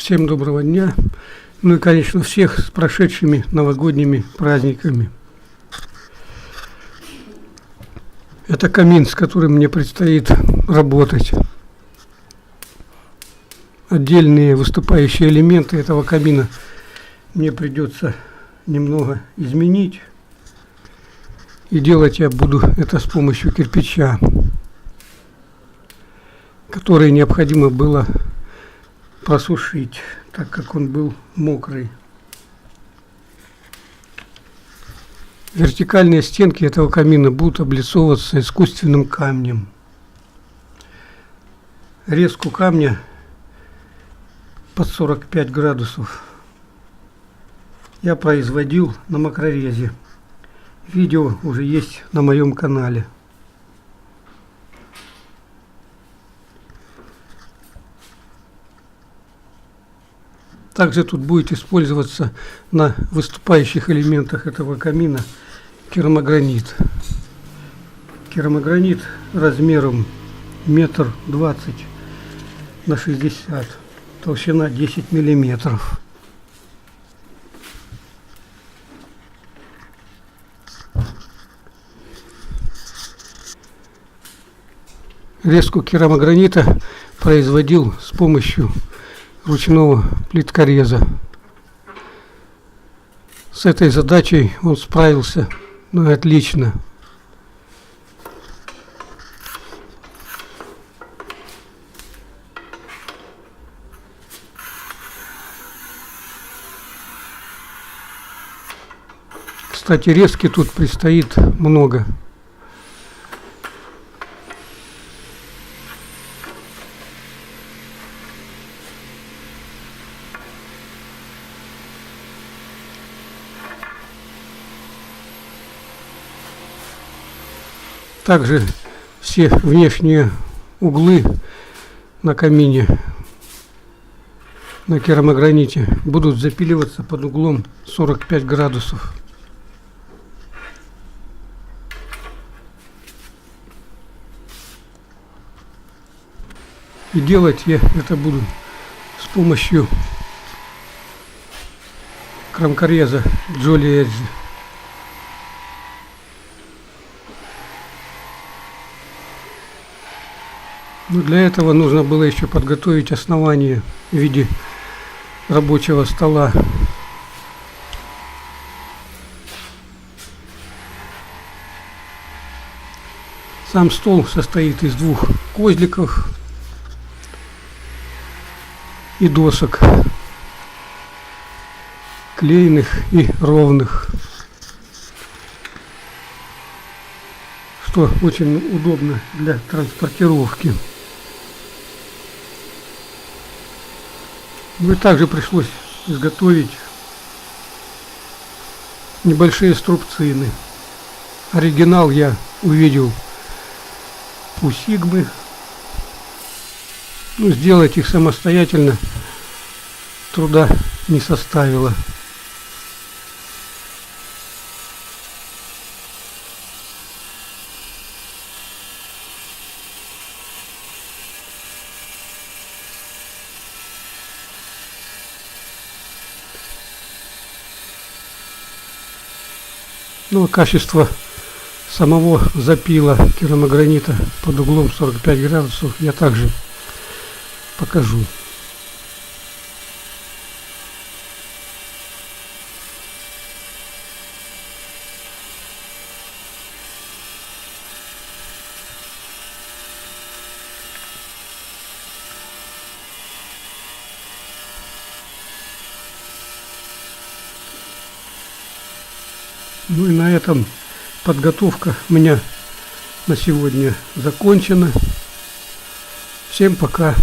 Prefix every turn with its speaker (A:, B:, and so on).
A: Всем доброго дня. Ну и, конечно, всех с прошедшими новогодними праздниками. Это камин, с которым мне предстоит работать. Отдельные выступающие элементы этого камина мне придется немного изменить. И делать я буду это с помощью кирпича, который необходимо было просушить, так как он был мокрый. Вертикальные стенки этого камина будут облицовываться искусственным камнем. Резку камня под 45 градусов я производил на макрорезе. Видео уже есть на моем канале. Также тут будет использоваться на выступающих элементах этого камина керамогранит. Керамогранит размером 1,20 м на 60 м, толщина 10 миллиметров. Резку керамогранита производил с помощью ручного плиткореза. С этой задачей он справился отлично. Кстати, резки тут предстоит много. Также все внешние углы на камине на керамограните будут запиливаться под углом 45 градусов. И делать я это буду с помощью крамкореза Jolly Edge. Но для этого нужно было еще подготовить основание в виде рабочего стола. Сам стол состоит из двух козликов и досок, клееных и ровных, что очень удобно для транспортировки. Ну и также пришлось изготовить небольшие струбцины. Оригинал я увидел у Сигмы. Но сделать их самостоятельно труда не составило. Ну а качество самого запила керамогранита под углом 45 градусов я также покажу. Ну и на этом подготовка у меня на сегодня закончена. Всем пока.